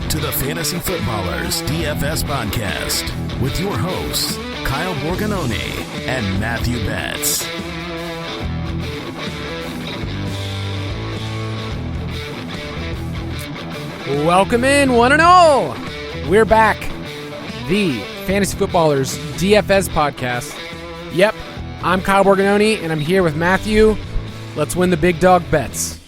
to the Fantasy Footballers DFS Podcast with your hosts, Kyle Borganoni and Matthew Betz. Welcome in, one and all. We're back. The Fantasy Footballers DFS Podcast. Yep, I'm Kyle Borganoni, and I'm here with Matthew. Let's win the big dog bets.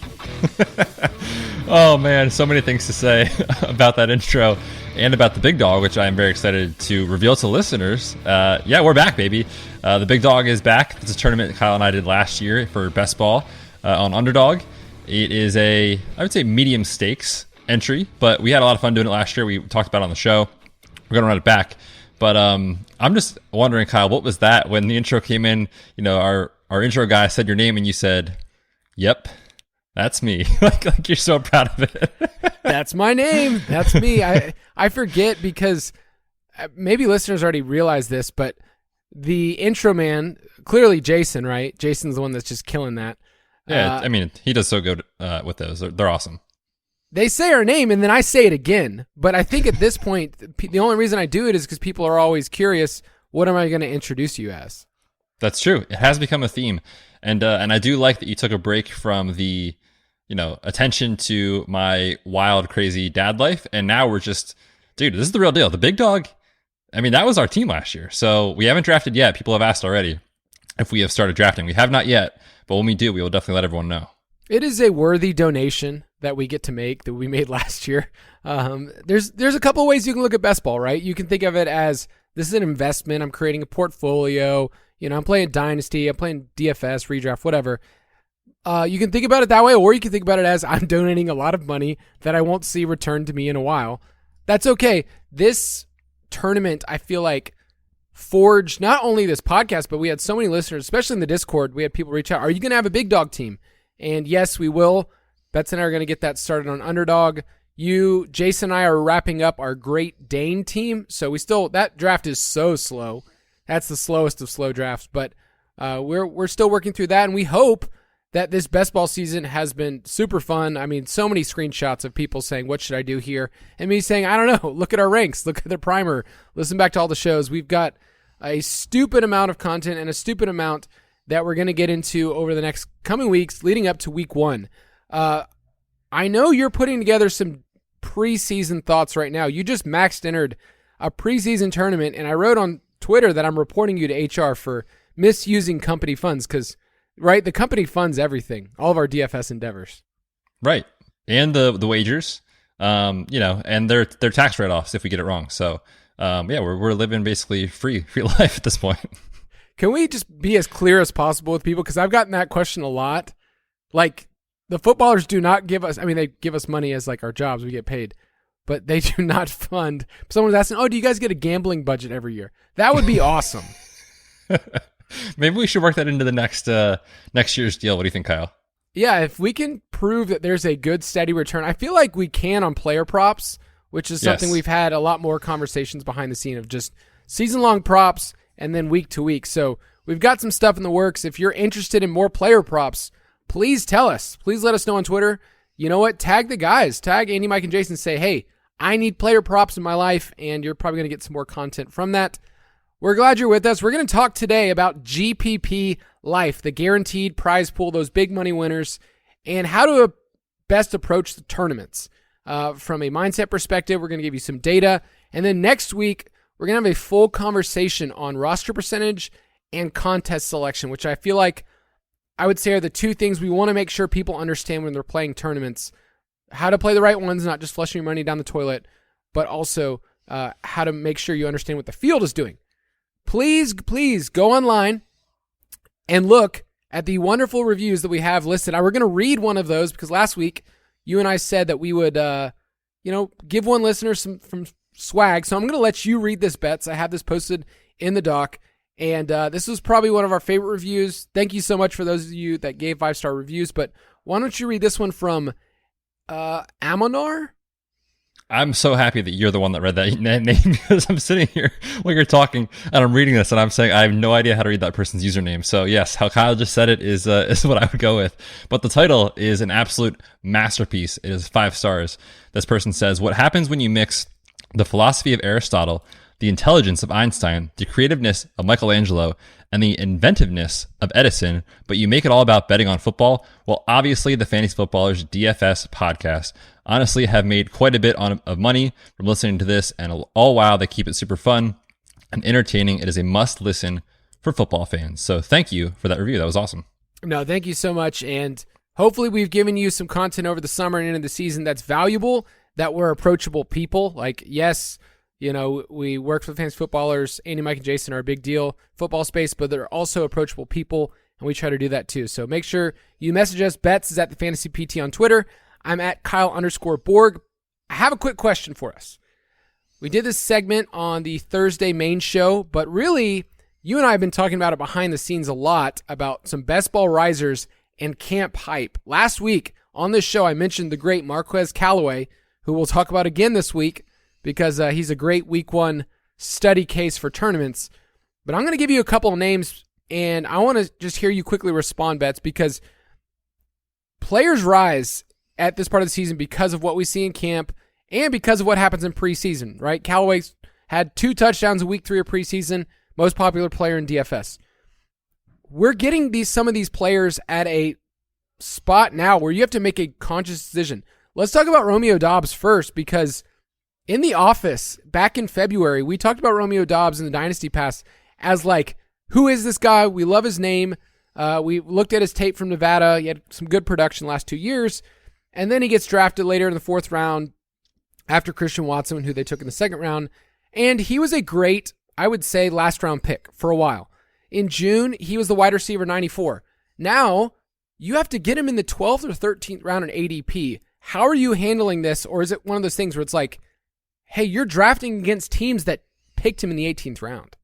Oh man, so many things to say about that intro and about the big dog, which I am very excited to reveal to listeners. Yeah, we're back, baby. The big dog is back. It's a tournament Kyle and I did last year for best ball on Underdog. It is I would say medium stakes entry, but we had a lot of fun doing it last year. We talked about it on the show. We're going to run it back. But I'm just wondering, Kyle, what was that when the intro came in? You know, our intro guy said your name and you said, "Yep, that's me." like you're so proud of it. That's my name. That's me. I forget because maybe listeners already realize this, but the intro man, clearly Jason, right? Jason's the one that's just killing that. Yeah, I mean, he does so good with those. They're awesome. They say our name, and then I say it again. But I think at this point, the only reason I do it is because people are always curious, what am I going to introduce you as? That's true. It has become a theme. And I do like that you took a break from the, attention to my wild, crazy dad life. And now we're just, dude, this is the real deal. The big dog, I mean, that was our team last year. So we haven't drafted yet. People have asked already if we have started drafting. We have not yet. But when we do, we will definitely let everyone know. It is a worthy donation that we get to make that we made last year. There's a couple of ways you can look at best ball, right? You can think of it as this is an investment. I'm creating a portfolio. I'm playing Dynasty. I'm playing DFS, redraft, whatever. You can think about it that way, or you can think about it as I'm donating a lot of money that I won't see returned to me in a while. That's okay. This tournament, I feel like, forged not only this podcast, but we had so many listeners, especially in the Discord. We had people reach out. Are you going to have a big dog team? And yes, we will. Betz and I are going to get that started on Underdog. Jason and I are wrapping up our Great Dane team. So that draft is so slow. That's the slowest of slow drafts. But we're still working through that. And we hope that this best ball season has been super fun. I mean, so many screenshots of people saying, what should I do here? And me saying, I don't know. Look at our ranks. Look at the primer. Listen back to all the shows. We've got a stupid amount of content and a stupid amount that we're going to get into over the next coming weeks leading up to week 1. I know you're putting together some preseason thoughts right now. You just maxed entered a preseason tournament, and I wrote on Twitter that I'm reporting you to HR for misusing company funds because, right, the company funds everything, all of our DFS endeavors. Right, and the wagers, and their tax write-offs if we get it wrong. So, we're living basically free life at this point. Can we just be as clear as possible with people? Because I've gotten that question a lot. Like, the footballers do not give us, they give us money as like our jobs, we get paid, but they do not fund. Someone's asking, do you guys get a gambling budget every year? That would be awesome. Maybe we should work that into the next year's deal. What do you think, Kyle? Yeah, if we can prove that there's a good steady return, I feel like we can on player props, which is something we've had a lot more conversations behind the scene of just season-long props and then week to week. So we've got some stuff in the works. If you're interested in more player props, please tell us. Please let us know on Twitter. You know what? Tag the guys. Tag Andy, Mike, and Jason. Say, hey, I need player props in my life, and you're probably going to get some more content from that. We're glad you're with us. We're going to talk today about GPP Life, the guaranteed prize pool, those big money winners, and how to best approach the tournaments. From a mindset perspective, we're going to give you some data. And then next week, we're going to have a full conversation on roster percentage and contest selection, which I feel like I would say are the two things we want to make sure people understand when they're playing tournaments. How to play the right ones, not just flushing your money down the toilet, but also how to make sure you understand what the field is doing. Please go online and look at the wonderful reviews that we have listed. We're going to read one of those because last week you and I said that we would give one listener some swag. So I'm going to let you read this, Betz. I have this posted in the doc. And this was probably one of our favorite reviews. Thank you so much for those of you that gave 5-star reviews. But why don't you read this one from Amonar? I'm so happy that you're the one that read that name because I'm sitting here while you're talking and I'm reading this and I'm saying I have no idea how to read that person's username. So yes, how Kyle just said it is what I would go with. But the title is an absolute masterpiece. It is 5 stars. This person says, what happens when you mix the philosophy of Aristotle, the intelligence of Einstein, the creativeness of Michelangelo, and the inventiveness of Edison, but you make it all about betting on football? Well, obviously the Fantasy Footballers DFS Podcast. Honestly, have made quite a bit of money from listening to this, and all while they keep it super fun and entertaining. It is a must listen for football fans. So thank you for that review. That was awesome. No, thank you so much. And hopefully we've given you some content over the summer and into the season that's valuable, that we're approachable people. Like, yes, you know, we work for the Fantasy Footballers. Andy, Mike, and Jason are a big deal football space, but they're also approachable people, and we try to do that too. So make sure you message us. Betz is at the Fantasy PT on Twitter. I'm at Kyle_Borg. I have a quick question for us. We did this segment on the Thursday main show, but really, you and I have been talking about it behind the scenes a lot, about some best ball risers and camp hype. Last week on this show, I mentioned the great Marquez Callaway, who we'll talk about again this week because he's a great week 1 study case for tournaments. But I'm going to give you a couple of names, and I want to just hear you quickly respond, Betz, because players rise at this part of the season because of what we see in camp and because of what happens in preseason, right? Callaway's had 2 touchdowns in week 3 of preseason, most popular player in DFS. We're getting some of these players at a spot now where you have to make a conscious decision. Let's talk about Romeo Doubs first, because in the office back in February, we talked about Romeo Doubs in the Dynasty Pass as like, who is this guy? We love his name. We looked at his tape from Nevada. He had some good production the last 2 years. And then he gets drafted later in the 4th round after Christian Watson, who they took in the 2nd round. And he was a great, I would say, last round pick for a while. In June, he was the wide receiver 94. Now, you have to get him in the 12th or 13th round in ADP. How are you handling this? Or is it one of those things where it's like, hey, you're drafting against teams that picked him in the 18th round?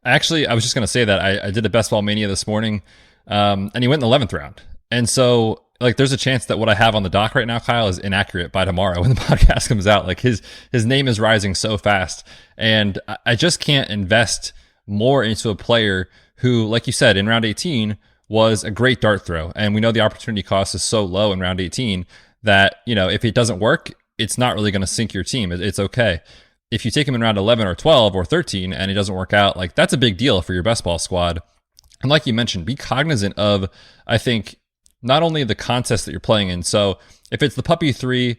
Actually, I was just going to say that I did a Best Ball Mania this morning, and he went in the 11th round. And so, like, there's a chance that what I have on the dock right now, Kyle, is inaccurate by tomorrow when the podcast comes out. Like, his name is rising so fast, and I just can't invest more into a player who, like you said, in round 18 was a great dart throw. And we know the opportunity cost is so low in round 18 that, you know, if it doesn't work, it's not really going to sink your team. It's okay. If you take him in round 11 or 12 or 13 and it doesn't work out, like, that's a big deal for your best ball squad. And like you mentioned, be cognizant of, I think, not only the contest that you're playing in. So if it's the Puppy 3,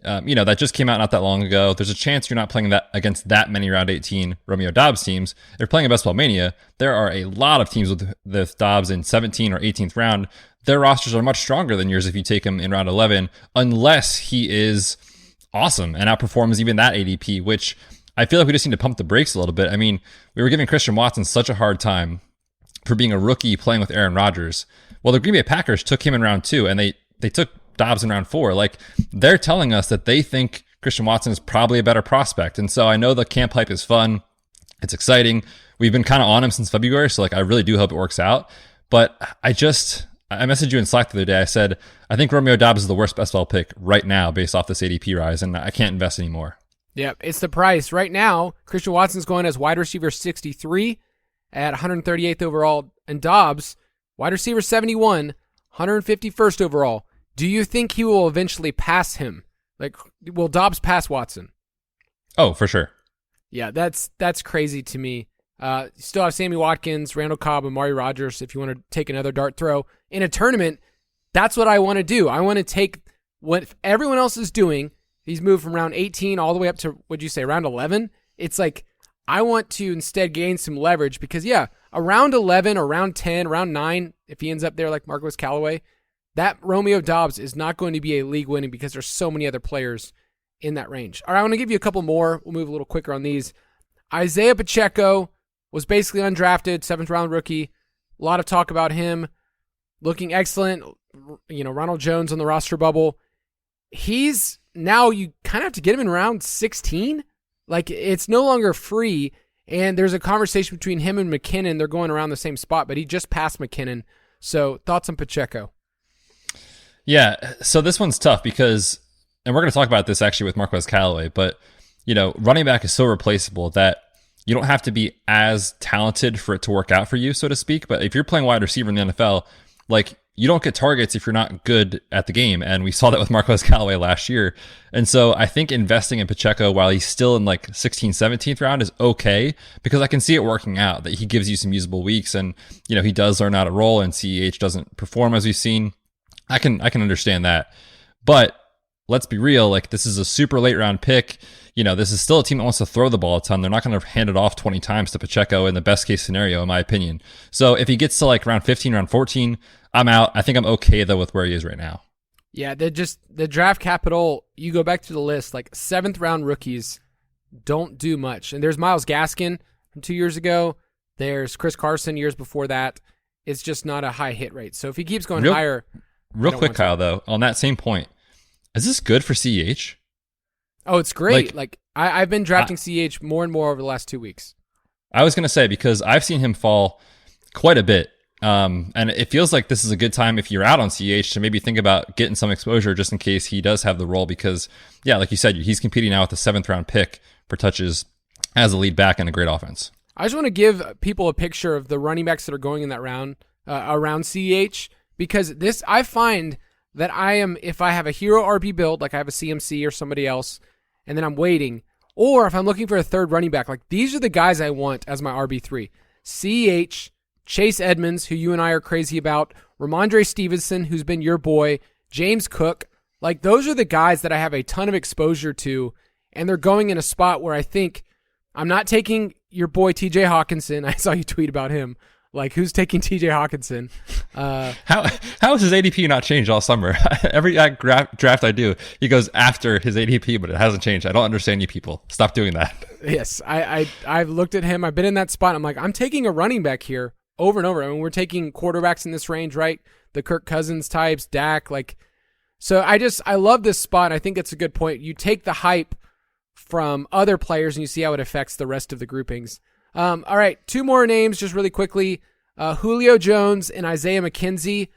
that just came out not that long ago, there's a chance you're not playing that against that many round 18 Romeo Doubs teams. If you're playing a Best Ball Mania, there are a lot of teams with Doubs in 17th or 18th round. Their rosters are much stronger than yours if you take him in round 11, unless he is awesome and outperforms even that ADP, which I feel like we just need to pump the brakes a little bit. I mean, we were giving Christian Watson such a hard time for being a rookie playing with Aaron Rodgers. Well, the Green Bay Packers took him in round 2, and they took Doubs in round 4. Like, they're telling us that they think Christian Watson is probably a better prospect. And so I know the camp hype is fun. It's exciting. We've been kind of on him since February, so like, I really do hope it works out. But I messaged you in Slack the other day. I said, I think Romeo Doubs is the worst best ball pick right now based off this ADP rise, and I can't invest anymore. Yeah, it's the price. Right now, Christian Watson's going as wide receiver 63 at 138th overall, and Doubs, wide receiver 71, 151st overall. Do you think he will eventually pass him? Like, will Doubs pass Watson? Oh, for sure. Yeah, that's crazy to me. You still have Sammy Watkins, Randall Cobb, and Amari Rodgers if you want to take another dart throw. In a tournament, that's what I want to do. I want to take what everyone else is doing. He's moved from round 18 all the way up to, what'd you say, round 11? It's like, I want to instead gain some leverage because, yeah, around 11 or round 10, round 9, if he ends up there like Marquez Callaway, that Romeo Doubs is not going to be a league winning because there's so many other players in that range. All right, I want to give you a couple more. We'll move a little quicker on these. Isaiah Pacheco was basically undrafted, 7th round rookie. A lot of talk about him looking excellent. You know, Ronald Jones on the roster bubble. He's now, you kind of have to get him in round 16. Like, it's no longer free, and there's a conversation between him and McKinnon. They're going around the same spot, but he just passed McKinnon. So thoughts on Pacheco? Yeah, so this one's tough because and we're going to talk about this actually with Marquez Callaway, but running back is so replaceable that you don't have to be as talented for it to work out for you, so to speak. But if you're playing wide receiver in the NFL, like, you don't get targets if you're not good at the game. And we saw that with Marquez Callaway last year. And so I think investing in Pacheco while he's still in like 16th, 17th round is okay, because I can see it working out, that he gives you some usable weeks, and, he does learn how to roll, and CEH doesn't perform as we've seen. I can understand that. But let's be real, like, this is a super late round pick. This is still a team that wants to throw the ball a ton. They're not going to hand it off 20 times to Pacheco in the best case scenario, in my opinion. So if he gets to like round 15, round 14, I'm out. I think I'm okay though with where he is right now. Yeah, the draft capital, you go back to the list, like 7th round rookies don't do much. And there's Myles Gaskin from 2 years ago. There's Chris Carson years before that. It's just not a high hit rate. So if he keeps going higher. Real quick, Kyle, though, on that same point, is this good for CEH? Oh, it's great. I've been drafting CEH more and more over the last 2 weeks. I was going to say, because I've seen him fall quite a bit. And it feels like this is a good time, if you're out on CEH, to maybe think about getting some exposure just in case he does have the role. Because, yeah, like you said, he's competing now with the 7th round pick for touches as a lead back in a great offense. I just want to give people a picture of the running backs that are going in that round around CEH, because I find that if I have a hero RB build, like I have a CMC or somebody else, and then I'm waiting, or if I'm looking for a third running back, like, these are the guys I want as my RB3. CEH, Chase Edmonds, who you and I are crazy about, Ramondre Stevenson, who's been your boy, James Cook. Like, those are the guys that I have a ton of exposure to, and they're going in a spot where I think I'm not taking your boy TJ Hawkinson. I saw you tweet about him. Like, who's taking TJ Hawkinson? How has his ADP not changed all summer? Every draft I do, he goes after his ADP, but it hasn't changed. I don't understand you people. Stop doing that. Yes, I've looked at him. I've been in that spot. I'm like, I'm taking a running back here over and over. I mean, we're taking quarterbacks in this range, right? The Kirk Cousins types, Dak. So I love this spot. I think it's a good point. You take the hype from other players and you see how it affects the rest of the groupings. All right, 2 more names just really quickly. Julio Jones and Isaiah McKenzie.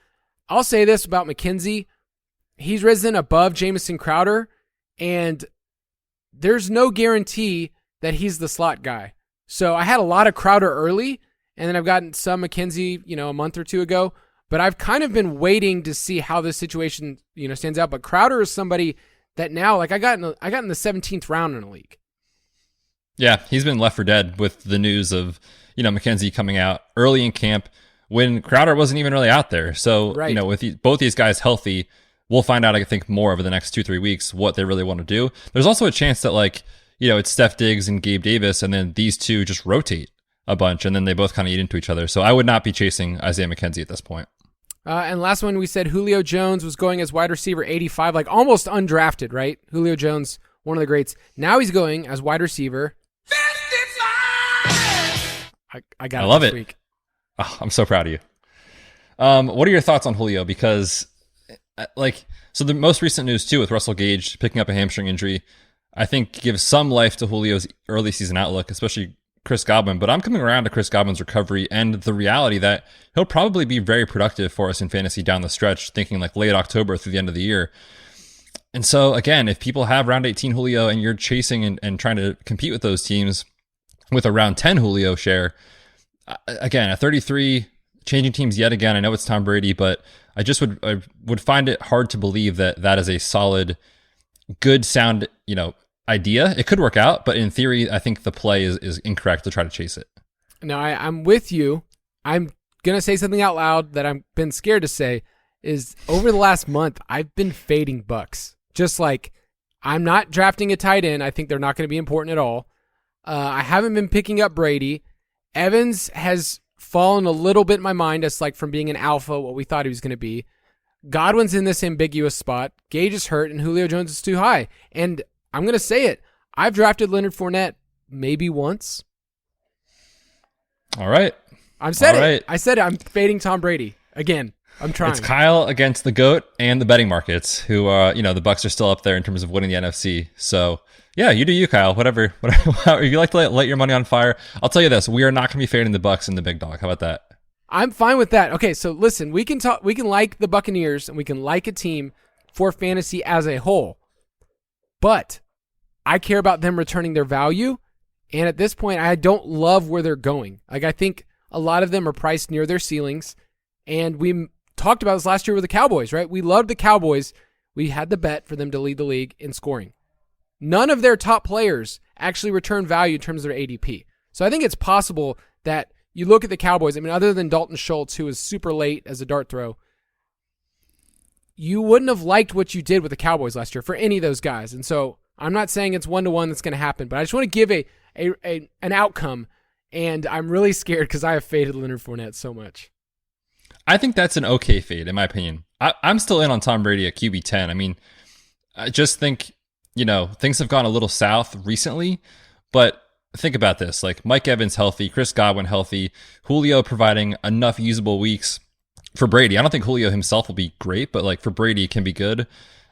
I'll say this about McKenzie. He's risen above Jamison Crowder, and there's no guarantee that he's the slot guy. So I had a lot of Crowder early, and then I've gotten some McKenzie, a month or 2 ago, but I've kind of been waiting to see how this situation, stands out. But Crowder is somebody that now, like, I got in the 17th round in a league. Yeah, he's been left for dead with the news of, McKenzie coming out early in camp when Crowder wasn't even really out there. So, right. With both these guys healthy, we'll find out, I think, more over the next 2-3 weeks what they really want to do. There's also a chance that, it's Steph Diggs and Gabe Davis, and then these two just rotate a bunch, and then they both kind of eat into each other. So I would not be chasing Isaiah McKenzie at this point. And last one, we said Julio Jones was going as wide receiver 85, like almost undrafted, right? Julio Jones, one of the greats. Now he's going as wide receiver 55! I love this it. Week. Oh, I'm so proud of you. What are your thoughts on Julio? Because, so the most recent news too with Russell Gage picking up a hamstring injury, I think gives some life to Julio's early season outlook, especially Chris Godwin. But I'm coming around to Chris Godwin's recovery and the reality that he'll probably be very productive for us in fantasy down the stretch, thinking like late October through the end of the year. And so again, if people have round 18 Julio and you're chasing and trying to compete with those teams with a round 10 Julio share, again, at 33, changing teams yet again. I know it's Tom Brady, but I would find it hard to believe that is a solid, good sound, idea. It could work out, but in theory, I think the play is incorrect to try to chase it. No, I'm with you. I'm going to say something out loud that I've been scared to say is over the last month, I've been fading Bucks. Just like I'm not drafting a tight end. I think they're not going to be important at all. I haven't been picking up Brady. Evans has fallen a little bit in my mind as like from being an alpha, what we thought he was going to be. Godwin's in this ambiguous spot. Gage is hurt and Julio Jones is too high. And I'm going to say it. I've drafted Leonard Fournette maybe once. All right. I said it. I'm fading Tom Brady. Again, I'm trying. It's Kyle against the GOAT and the betting markets who are, the Bucks are still up there in terms of winning the NFC. So yeah, you do you, Kyle. Whatever you like to let your money on fire. I'll tell you this. We are not going to be fading the Bucks and the big dog. How about that? I'm fine with that. Okay. So listen, we can like the Buccaneers and we can like a team for fantasy as a whole. But I care about them returning their value. And at this point, I don't love where they're going. Like, I think a lot of them are priced near their ceilings. And we talked about this last year with the Cowboys, right? We loved the Cowboys. We had the bet for them to lead the league in scoring. None of their top players actually return value in terms of their ADP. So I think it's possible that you look at the Cowboys, I mean, other than Dalton Schultz, who was super late as a dart throw, you wouldn't have liked what you did with the Cowboys last year for any of those guys. And so I'm not saying it's 1-to-1 that's going to happen, but I just want to give an outcome, and I'm really scared because I have faded Leonard Fournette so much. I think that's an okay fade, in my opinion. I'm still in on Tom Brady at QB 10. I mean, I just think, things have gone a little south recently, but think about this. Like, Mike Evans healthy, Chris Godwin healthy, Julio providing enough usable weeks for Brady. I don't think Julio himself will be great, but like for Brady, it can be good.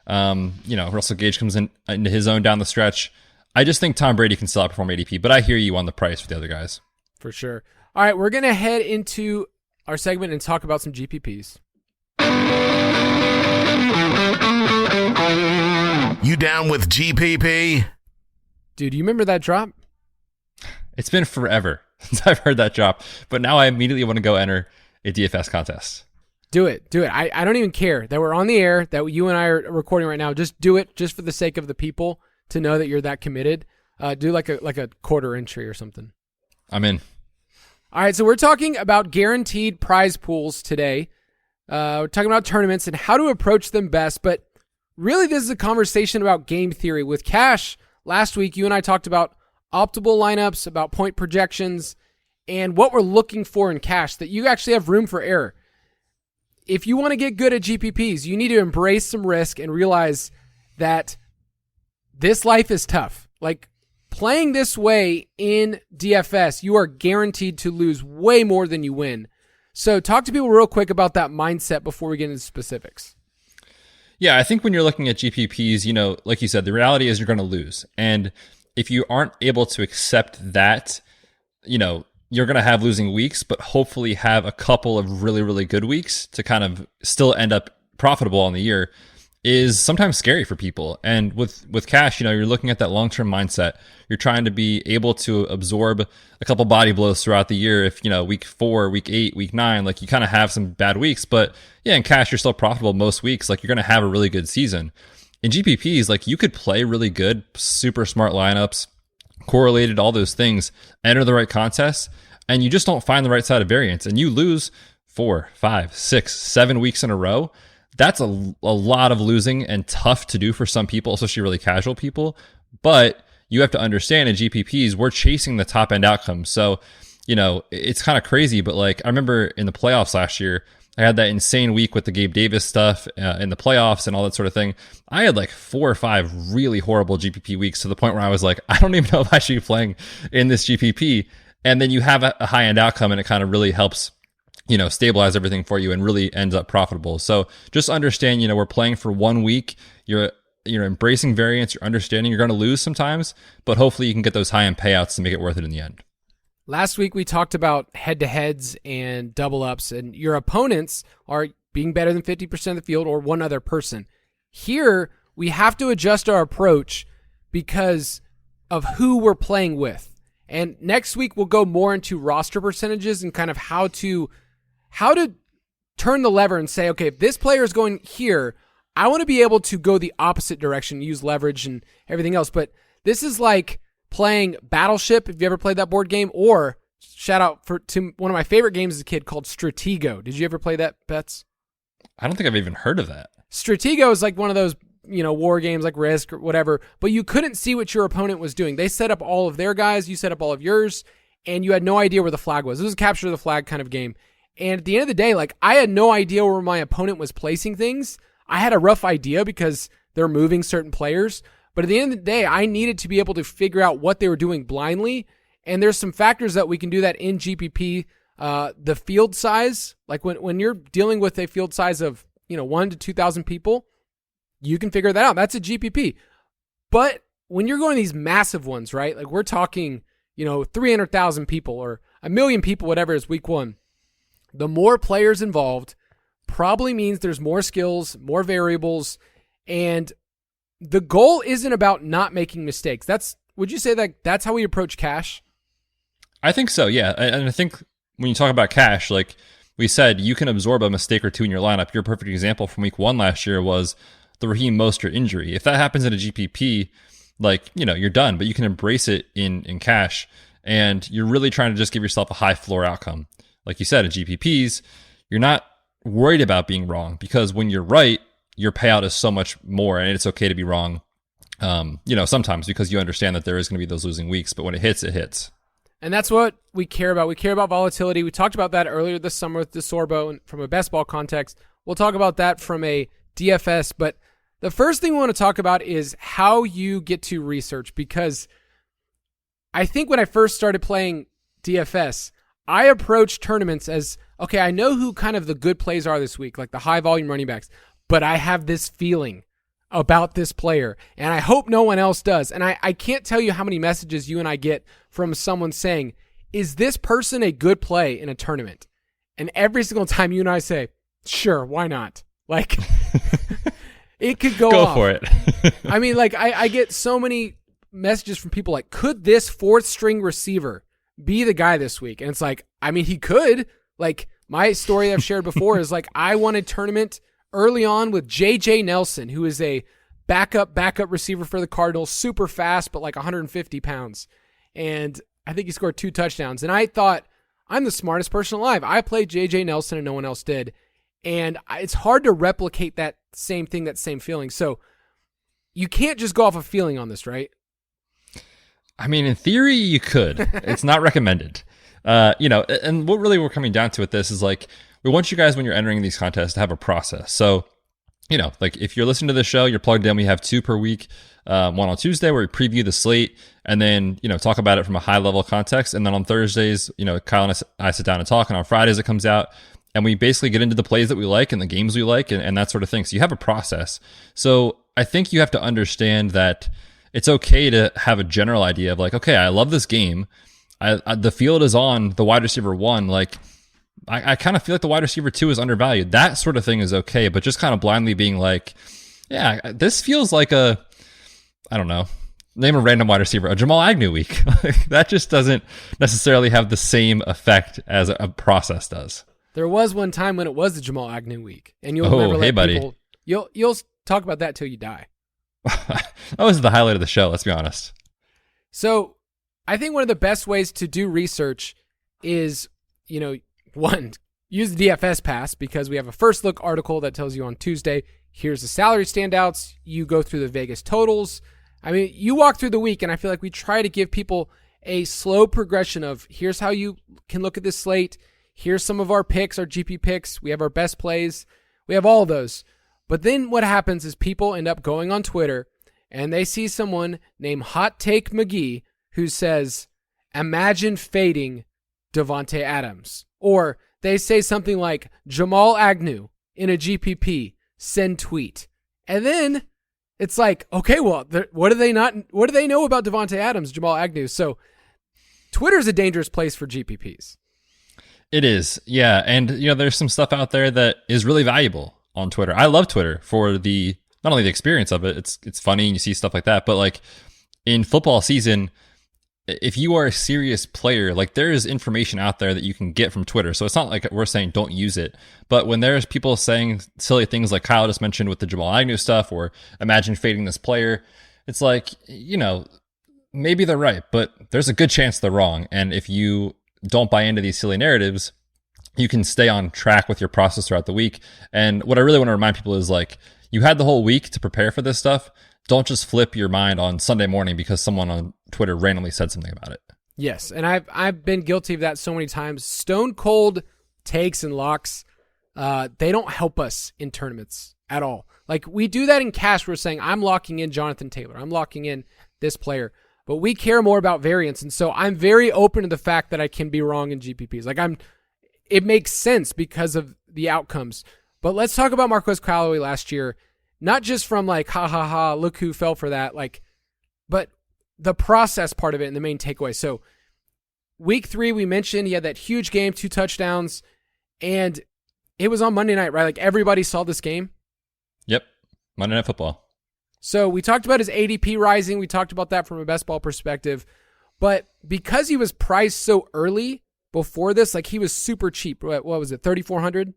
Russell Gage comes into his own down the stretch. I just think Tom Brady can still outperform ADP, but I hear you on the price for the other guys. For sure. All right, we're going to head into our segment and talk about some GPPs. You down with GPP? Dude, you remember that drop? It's been forever since I've heard that drop, but now I immediately want to go enter a DFS contest. Do it. I don't even care that we're on the air, that you and I are recording right now. Just do it just for the sake of the people to know that you're that committed. Do like a quarter entry or something. I'm in. All right, so we're talking about guaranteed prize pools today. We're talking about tournaments and how to approach them best, but really this is a conversation about game theory. With Cash, last week you and I talked about optimal lineups, about point projections, and what we're looking for in Cash, that you actually have room for error. If you want to get good at GPPs, you need to embrace some risk and realize that this life is tough. Like, playing this way in DFS, you are guaranteed to lose way more than you win. So talk to people real quick about that mindset before we get into specifics. Yeah, I think when you're looking at GPPs, like you said, the reality is you're going to lose. And if you aren't able to accept that, you're going to have losing weeks, but hopefully have a couple of really, really good weeks to kind of still end up profitable on the year, is sometimes scary for people. And with Cash, you're looking at that long-term mindset. You're trying to be able to absorb a couple body blows throughout the year. If, week 4, week 8, week 9, like you kind of have some bad weeks, but yeah, in Cash, you're still profitable most weeks. Like, you're going to have a really good season. In GPPs, like, you could play really good, super smart lineups, correlated, all those things, enter the right contests, and you just don't find the right side of variance, and you lose 4, 5, 6, 7 weeks in a row. That's a lot of losing and tough to do for some people, especially really casual people. But you have to understand, in GPPs, we're chasing the top end outcomes. So, it's kind of crazy, but like, I remember in the playoffs last year, I had that insane week with the Gabe Davis stuff in the playoffs and all that sort of thing. I had like 4 or 5 really horrible GPP weeks, to the point where I was like, I don't even know if I should be playing in this GPP. And then you have a high end outcome, and it kind of really helps, stabilize everything for you and really ends up profitable. So just understand, we're playing for 1 week. You're embracing variance. You're understanding you're going to lose sometimes, but hopefully you can get those high end payouts to make it worth it in the end. Last week we talked about head-to-heads and double-ups, and your opponents are being better than 50% of the field or one other person. Here, we have to adjust our approach because of who we're playing with. And next week we'll go more into roster percentages and kind of how to turn the lever and say, okay, if this player is going here, I want to be able to go the opposite direction, use leverage and everything else. But this is like playing Battleship, if you ever played that board game, or shout out to one of my favorite games as a kid called Stratego. Did you ever play that, Betz? I don't think I've even heard of that. Stratego is like one of those, war games like Risk or whatever, but you couldn't see what your opponent was doing. They set up all of their guys, you set up all of yours, and you had no idea where the flag was. It was a capture the flag kind of game. And at the end of the day, like, I had no idea where my opponent was placing things. I had a rough idea because they're moving certain players. But at the end of the day, I needed to be able to figure out what they were doing blindly. And there's some factors that we can do that in GPP. The field size, like when you're dealing with a field size of 1 to 2,000 people, you can figure that out. That's a GPP. But when you're going these massive ones, right? Like we're talking, 300,000 people or 1 million people, whatever is week 1. The more players involved probably means there's more skills, more variables, and the goal isn't about not making mistakes. Would you say that that's how we approach cash? I think so, yeah. And I think when you talk about cash, like we said, you can absorb a mistake or two in your lineup. Your perfect example from week 1 last year was the Raheem Mostert injury. If that happens in a GPP, like, you're done, but you can embrace it in cash. And you're really trying to just give yourself a high floor outcome. Like you said, in GPPs, you're not worried about being wrong, because when you're right, your payout is so much more, and it's okay to be wrong. Sometimes, because you understand that there is going to be those losing weeks, but when it hits, it hits. And that's what we care about. We care about volatility. We talked about that earlier this summer with DeSorbo and from a best ball context. We'll talk about that from a DFS, but the first thing we want to talk about is how you get to research, because I think when I first started playing DFS, I approached tournaments as, okay, I know who kind of the good plays are this week, like the high volume running backs, but I have this feeling about this player, and I hope no one else does. And I can't tell you how many messages you and I get from someone saying, is this person a good play in a tournament? And every single time you and I say, sure, why not? Like, it could go off. For it. I mean, like, I get so many messages from people like, could this 4th string receiver be the guy this week? And it's like, I mean, he could. Like, my story I've shared before is like, I won a tournament early on with J.J. Nelson, who is a backup receiver for the Cardinals, super fast, but like 150 pounds. And I think he scored 2 touchdowns. And I thought, I'm the smartest person alive. I played J.J. Nelson and no one else did. And it's hard to replicate that same thing, that same feeling. So you can't just go off a feeling on this, right? I mean, in theory, you could. It's not recommended. And what really we're coming down to with this is like, we want you guys, when you're entering these contests, to have a process. So, like if you're listening to the show, you're plugged in, we have 2 per week. One on Tuesday where we preview the slate and then, talk about it from a high level context. And then on Thursdays, Kyle and I sit down and talk. And on Fridays it comes out and we basically get into the plays that we like and the games we like and that sort of thing. So you have a process. So I think you have to understand that it's okay to have a general idea of like, okay, I love this game. The field is on the wide receiver 1. Like, I kind of feel like the wide receiver 2 is undervalued. That sort of thing is okay, but just kind of blindly being like, yeah, this feels like I don't know, name a random wide receiver, a Jamal Agnew week. That just doesn't necessarily have the same effect as a process does. There was one time when it was the Jamal Agnew week, and you'll never let people. You'll talk about that till you die. That was the highlight of the show. Let's be honest. So, I think one of the best ways to do research is, one, use the DFS Pass, because we have a first look article that tells you on Tuesday, here's the salary standouts. You go through the Vegas totals. I mean, you walk through the week, and I feel like we try to give people a slow progression of here's how you can look at this slate. Here's some of our picks, our GP picks. We have our best plays. We have all of those. But then what happens is people end up going on Twitter, and they see someone named Hot Take McGee who says, imagine fading Davante Adams. Or they say something like Jamal Agnew in a GPP, send tweet. And then it's like, okay, well, what do they know about Davante Adams, Jamal Agnew? So Twitter's a dangerous place for GPPs. It is. Yeah. And there's some stuff out there that is really valuable on Twitter. I love Twitter for not only the experience of it, it's funny and you see stuff like that, but like in football season, if you are a serious player, like there is information out there that you can get from Twitter. So it's not like we're saying don't use it. But when there's people saying silly things like Kyle just mentioned with the Jamal Agnew stuff, or imagine fading this player, it's like, maybe they're right, but there's a good chance they're wrong. And if you don't buy into these silly narratives, you can stay on track with your process throughout the week. And what I really want to remind people is like, you had the whole week to prepare for this stuff. Don't just flip your mind on Sunday morning because someone on Twitter randomly said something about it. Yes, and I've been guilty of that so many times. Stone cold takes and locks, they don't help us in tournaments at all. Like we do that in cash. We're saying I'm locking in Jonathan Taylor. I'm locking in this player. But we care more about variance, and so I'm very open to the fact that I can be wrong in GPPs. Like it makes sense because of the outcomes. But let's talk about Marquez Callaway last year. Not just from like, ha ha ha, look who fell for that, like, but the process part of it and the main takeaway. So week 3, we mentioned he had that huge game, 2 touchdowns, and it was on Monday night, right? Like everybody saw this game. Yep. Monday Night Football. So we talked about his ADP rising. We talked about that from a best ball perspective. But because he was priced so early before this, like he was super cheap. What was it, 3,400?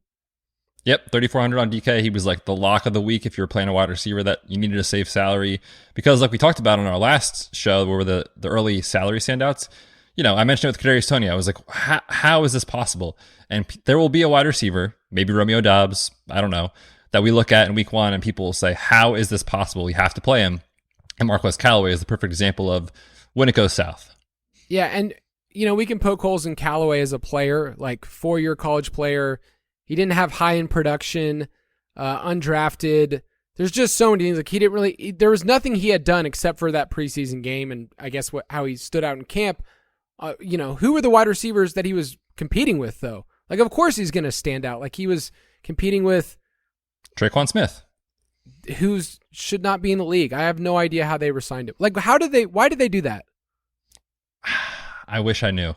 Yep, 3,400 on DK. He was like the lock of the week if you were playing a wide receiver that you needed to save salary. Because like we talked about on our last show, where the early salary standouts, I mentioned it with Kadarius Toney. I was like, how is this possible? And there will be a wide receiver, maybe Romeo Doubs, I don't know, that we look at in week one and people will say, how is this possible? We have to play him. And Marquez Callaway is the perfect example of when it goes south. Yeah, and we can poke holes in Callaway as a player, like 4-year college player. He didn't have high-end production, undrafted. There's just so many things. Like there was nothing he had done except for that preseason game, and I guess how he stood out in camp. Who were the wide receivers that he was competing with, though? Like, of course he's going to stand out. Like, he was competing with Traquan Smith, who should not be in the league. I have no idea how they re-signed him. Like, why did they do that? I wish I knew.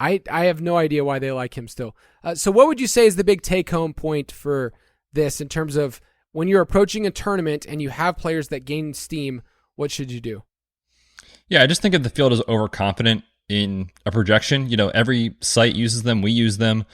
I have no idea why they like him still. So what would you say is the big take-home point for this in terms of when you're approaching a tournament and you have players that gain steam, what should you do? Yeah, I just think if the field is overconfident in a projection, every site uses them, we use them.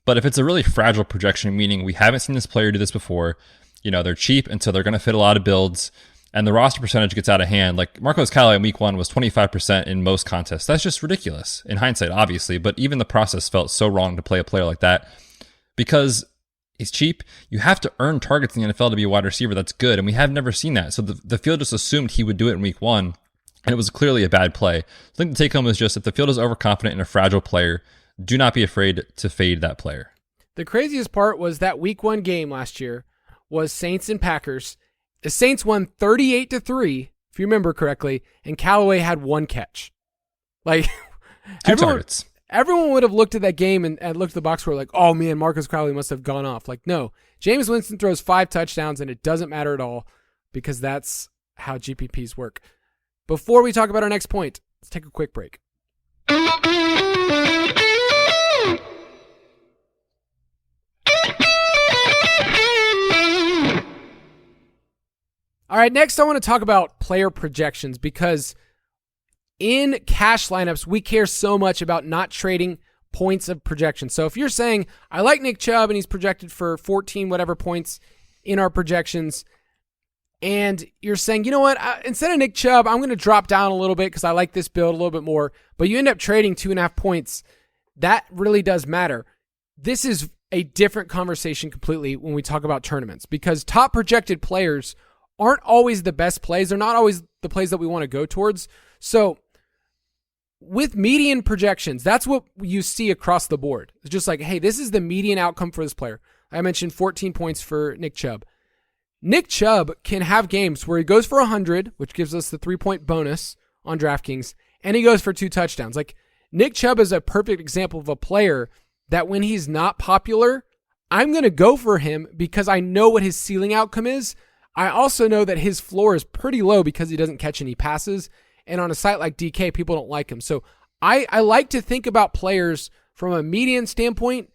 But if it's a really fragile projection, meaning we haven't seen this player do this before, they're cheap and so they're going to fit a lot of builds, and the roster percentage gets out of hand. Like Marquez Callaway in week 1 was 25% in most contests. That's just ridiculous in hindsight, obviously, but even the process felt so wrong to play a player like that because he's cheap. You have to earn targets in the NFL to be a wide receiver that's good, and we have never seen that. So the field just assumed he would do it in week 1, and it was clearly a bad play. I think the take home is just if the field is overconfident in a fragile player, do not be afraid to fade that player. The craziest part was that week 1 game last year was Saints and Packers. The Saints won 38-3, if you remember correctly, and Callaway had 1 catch. Like, Two targets. Everyone would have looked at that game and looked at the box score like, oh man, Marquez Callaway must have gone off. Like, no. Jameis Winston throws 5 touchdowns, and it doesn't matter at all because that's how GPPs work. Before we talk about our next point, let's take a quick break. All right, next I want to talk about player projections because in cash lineups, we care so much about not trading points of projection. So if you're saying, I like Nick Chubb and he's projected for 14 whatever points in our projections, and you're saying, you know what, instead of Nick Chubb, I'm going to drop down a little bit because I like this build a little bit more, but you end up trading 2.5 points, that really does matter. This is a different conversation completely when we talk about tournaments because top projected players aren't always the best plays. They're not always the plays that we want to go towards. So with median projections, that's what you see across the board. It's just like, hey, this is the median outcome for this player. I mentioned 14 points for Nick Chubb. Nick Chubb can have games where he goes for 100, which gives us the 3-point bonus on DraftKings, and he goes for 2 touchdowns. Like, Nick Chubb is a perfect example of a player that when he's not popular, I'm going to go for him because I know what his ceiling outcome is. I also know that his floor is pretty low because he doesn't catch any passes. And on a site like DK, people don't like him. So I like to think about players from a median standpoint,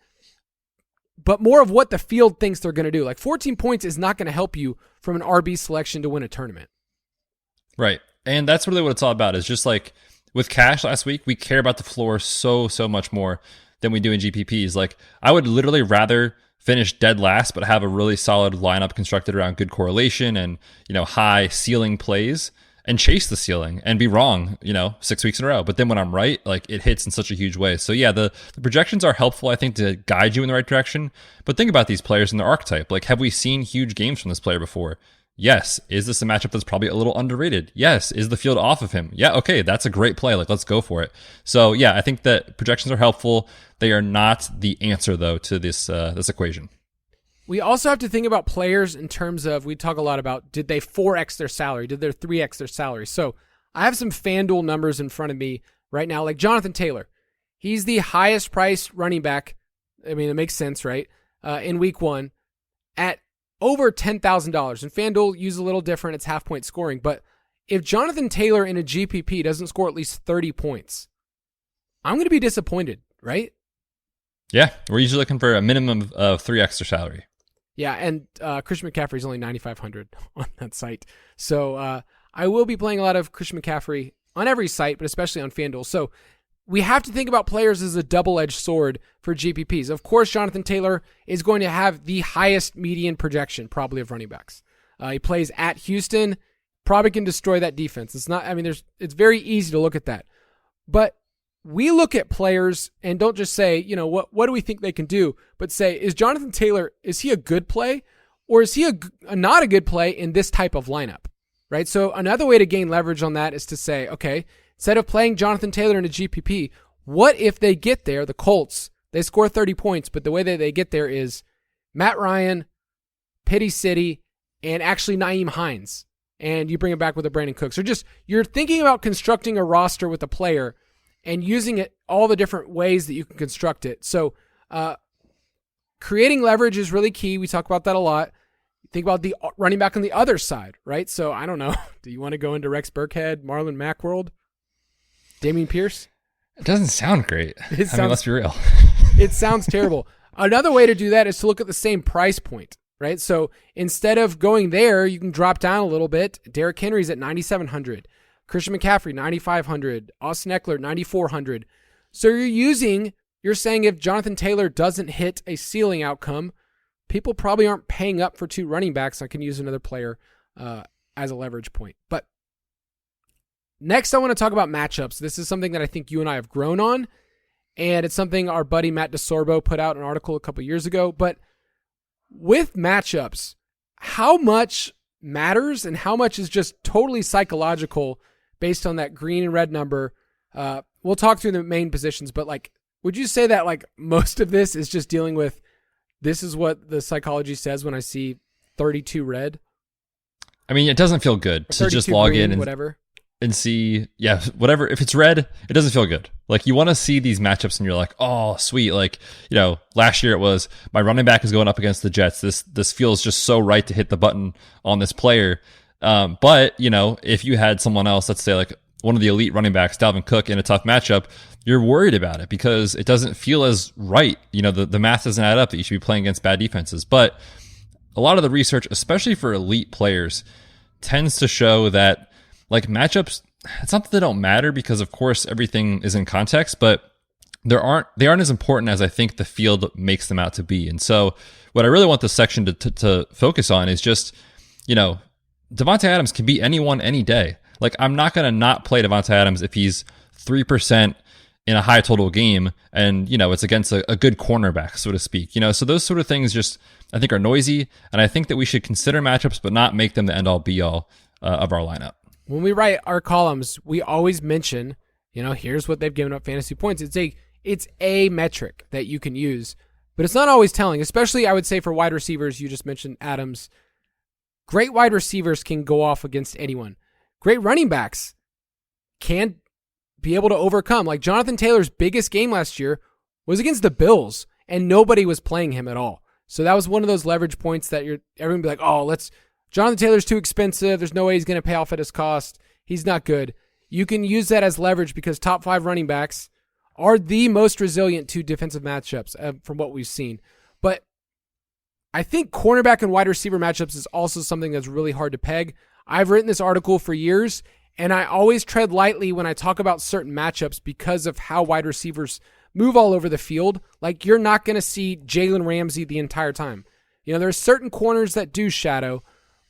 but more of what the field thinks they're going to do. Like 14 points is not going to help you from an RB selection to win a tournament. Right. And that's really what it's all about. Is just like with cash last week, we care about the floor so much more than we do in GPPs. Like I would literally rather finish dead last, but have a really solid lineup constructed around good correlation and, high ceiling plays and chase the ceiling and be wrong, 6 weeks in a row. But then when I'm right, like it hits in such a huge way. So yeah, the projections are helpful, I think, to guide you in the right direction. But think about these players and their archetype. Like, have we seen huge games from this player before? Yes. Is this a matchup that's probably a little underrated? Yes. Is the field off of him? Yeah. Okay. That's a great play. Like, let's go for it. So yeah, I think that projections are helpful. They are not the answer though to this equation. We also have to think about players in terms of, we talk a lot about, did they 4x their salary? Did they 3x their salary? So I have some FanDuel numbers in front of me right now, like Jonathan Taylor. He's the highest priced running back. I mean, it makes sense, right? In week 1 at over $10,000. And FanDuel uses a little different. It's half point scoring. But if Jonathan Taylor in a GPP doesn't score at least 30 points, I'm going to be disappointed, right? Yeah. We're usually looking for a minimum of 3x their salary. Yeah, and Christian McCaffrey's only 9,500 on that site. So I will be playing a lot of Christian McCaffrey on every site, but especially on FanDuel. So we have to think about players as a double-edged sword for GPPs. Of course, Jonathan Taylor is going to have the highest median projection probably of running backs. He plays at Houston, probably can destroy that defense. It's very easy to look at that. But we look at players and don't just say, what do we think they can do, but say, is Jonathan Taylor, is he a good play, or is he not a good play in this type of lineup, right? So another way to gain leverage on that is to say, okay, instead of playing Jonathan Taylor in a GPP, what if they get there, the Colts, they score 30 points, but the way that they get there is Matt Ryan, Pity City, and actually Nyheim Hines, and you bring it back with a Brandon Cooks. So you're thinking about constructing a roster with a player and using it all the different ways that you can construct it. So creating leverage is really key. We talk about that a lot. Think about the running back on the other side, right? So I don't know. Do you want to go into Rex Burkhead, Marlon Mack world? Damian Pierce? It doesn't sound great. Let's be real. It sounds terrible. Another way to do that is to look at the same price point, right? So instead of going there, you can drop down a little bit. Derrick Henry's at 9,700. Christian McCaffrey, 9,500. Austin Eckler, 9,400. So you're saying if Jonathan Taylor doesn't hit a ceiling outcome, people probably aren't paying up for two running backs. I can use another player as a leverage point. But next, I want to talk about matchups. This is something that I think you and I have grown on, and it's something our buddy Matt DeSorbo put out an article a couple years ago. But with matchups, how much matters and how much is just totally psychological based on that green and red number? We'll talk through the main positions, but would you say that most of this is just dealing with this is what the psychology says when I see 32 red? I mean, it doesn't feel good to just log green, in and whatever. And see, whatever. If it's red, it doesn't feel good. You want to see these matchups and you're like, oh, sweet. Last year it was my running back is going up against the Jets. This feels just so right to hit the button on this player. But if you had someone else, let's say one of the elite running backs, Dalvin Cook, in a tough matchup, you're worried about it because it doesn't feel as right. The math doesn't add up that you should be playing against bad defenses. But a lot of the research, especially for elite players, tends to show that matchups, it's not that they don't matter because of course everything is in context, but they aren't as important as I think the field makes them out to be. And so what I really want this section to focus on is just, Devontae Adams can beat anyone any day. I'm not going to not play Devontae Adams if he's 3% in a high total game and, it's against a good cornerback, so to speak. So those sort of things just, I think, are noisy. And I think that we should consider matchups, but not make them the end-all be-all of our lineup. When we write our columns, we always mention, here's what they've given up fantasy points. It's a metric that you can use, but it's not always telling, especially I would say for wide receivers. You just mentioned Adams. Great wide receivers can go off against anyone. Great running backs can be able to overcome. Jonathan Taylor's biggest game last year was against the Bills, and nobody was playing him at all. So that was one of those leverage points that everyone be like, oh, Jonathan Taylor's too expensive. There's no way he's going to pay off at his cost. He's not good. You can use that as leverage because top 5 running backs are the most resilient to defensive matchups from what we've seen. But I think cornerback and wide receiver matchups is also something that's really hard to peg. I've written this article for years, and I always tread lightly when I talk about certain matchups because of how wide receivers move all over the field. You're not going to see Jalen Ramsey the entire time. There are certain corners that do shadow,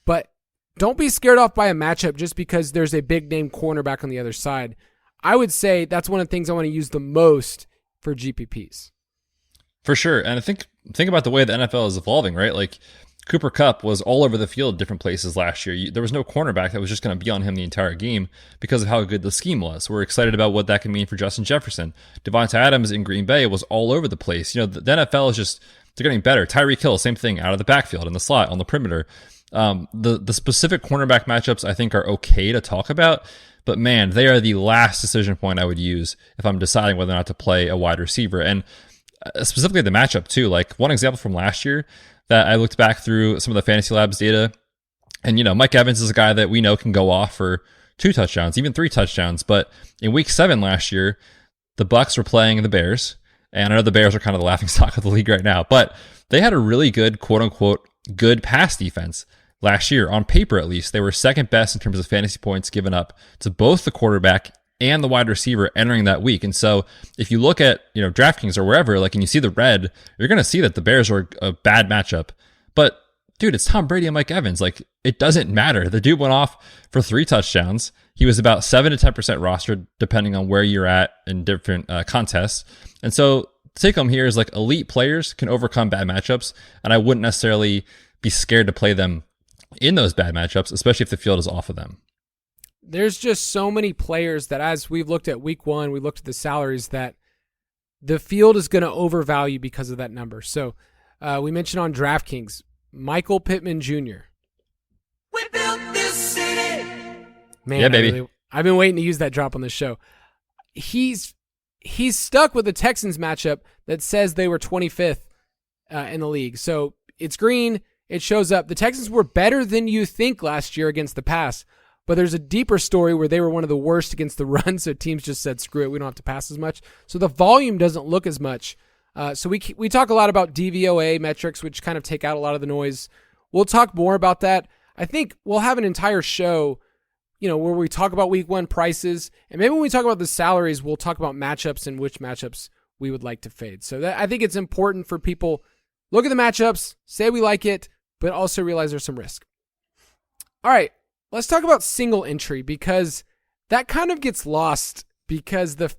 but don't be scared off by a matchup just because there's a big name cornerback on the other side. I would say that's one of the things I want to use the most for GPPs. For sure. And I think about the way the NFL is evolving, right? Cooper Kupp was all over the field, different places last year. There was no cornerback that was just going to be on him the entire game because of how good the scheme was. We're excited about what that can mean for Justin Jefferson. Devontae Adams in Green Bay was all over the place. The NFL is just, they're getting better. Tyreek Hill, same thing, out of the backfield, in the slot, on the perimeter. The specific cornerback matchups I think are okay to talk about, but man, they are the last decision point I would use if I'm deciding whether or not to play a wide receiver. And specifically the matchup too. One example from last year that I looked back through some of the Fantasy Labs data, and Mike Evans is a guy that we know can go off for 2 touchdowns, even 3 touchdowns. But in week 7 last year, the Bucs were playing the Bears, and I know the Bears are kind of the laughingstock of the league right now, but they had a really good quote unquote good pass defense. Last year, on paper at least, they were second best in terms of fantasy points given up to both the quarterback and the wide receiver entering that week. And so if you look at, DraftKings or wherever, like, and you see the red, you're going to see that the Bears are a bad matchup. But dude, it's Tom Brady and Mike Evans. Like, it doesn't matter. The dude went off for 3 touchdowns. He was about 7 to 10% rostered, depending on where you're at in different contests. And so the take home here is, like, elite players can overcome bad matchups. And I wouldn't necessarily be scared to play them in those bad matchups, especially if the field is off of them. There's just so many players that, as we've looked at week 1, we looked at the salaries, that the field is going to overvalue because of that number. So we mentioned on DraftKings, Michael Pittman Jr. We built this city. Man, yeah, baby. I've been waiting to use that drop on the show. He's stuck with the Texans matchup that says they were 25th in the league. So it's green. It shows up. The Texans were better than you think last year against the pass, but there's a deeper story where they were one of the worst against the run, so teams just said, screw it, we don't have to pass as much. So the volume doesn't look as much. So we talk a lot about DVOA metrics, which kind of take out a lot of the noise. We'll talk more about that. I think we'll have an entire show, where we talk about week 1 prices, and maybe when we talk about the salaries, we'll talk about matchups and which matchups we would like to fade. So I think it's important for people, look at the matchups, say we like it, but also realize there's some risk. All right, let's talk about single entry, because that kind of gets lost because the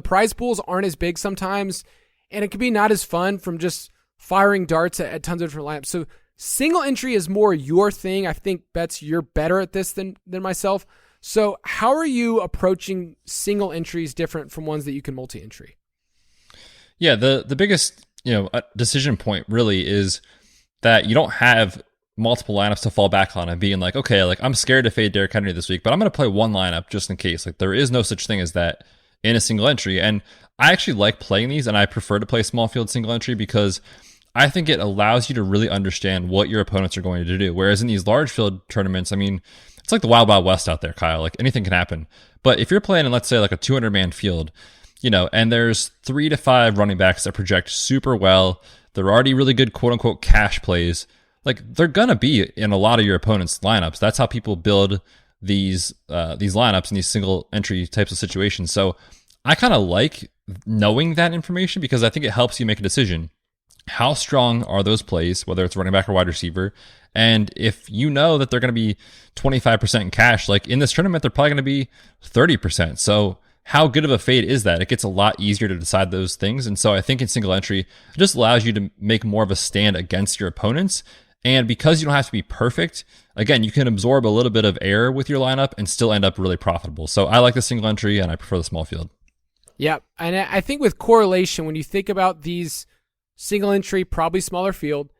prize pools aren't as big sometimes, and it can be not as fun from just firing darts at tons of different lineups. So single entry is more your thing. I think, Betz, you're better at this than myself. So how are you approaching single entries different from ones that you can multi-entry? Yeah, the biggest decision point really is that you don't have multiple lineups to fall back on and being like, okay, like, I'm scared to fade Derrick Henry this week, but I'm going to play one lineup just in case. Like, there is no such thing as that in a single entry. And I actually like playing these, and I prefer to play small field single entry because I think it allows you to really understand what your opponents are going to do. Whereas in these large field tournaments, I mean, it's like the Wild Wild West out there, Kyle. Like, anything can happen. But if you're playing in, let's say, like a 200-man field, and there's 3 to 5 running backs that project super well, they're already really good quote-unquote cash plays, like, they're going to be in a lot of your opponent's lineups. That's how people build these lineups in these single entry types of situations. So I kind of like knowing that information because I think it helps you make a decision. How strong are those plays, whether it's running back or wide receiver? And if you know that they're going to be 25% in cash, like in this tournament, they're probably going to be 30%. So how good of a fade is that? It gets a lot easier to decide those things. And so I think in single entry, it just allows you to make more of a stand against your opponents. And because you don't have to be perfect, again, you can absorb a little bit of error with your lineup and still end up really profitable. So I like the single entry and I prefer the small field. Yeah. And I think with correlation, when you think about these single entry, probably smaller field,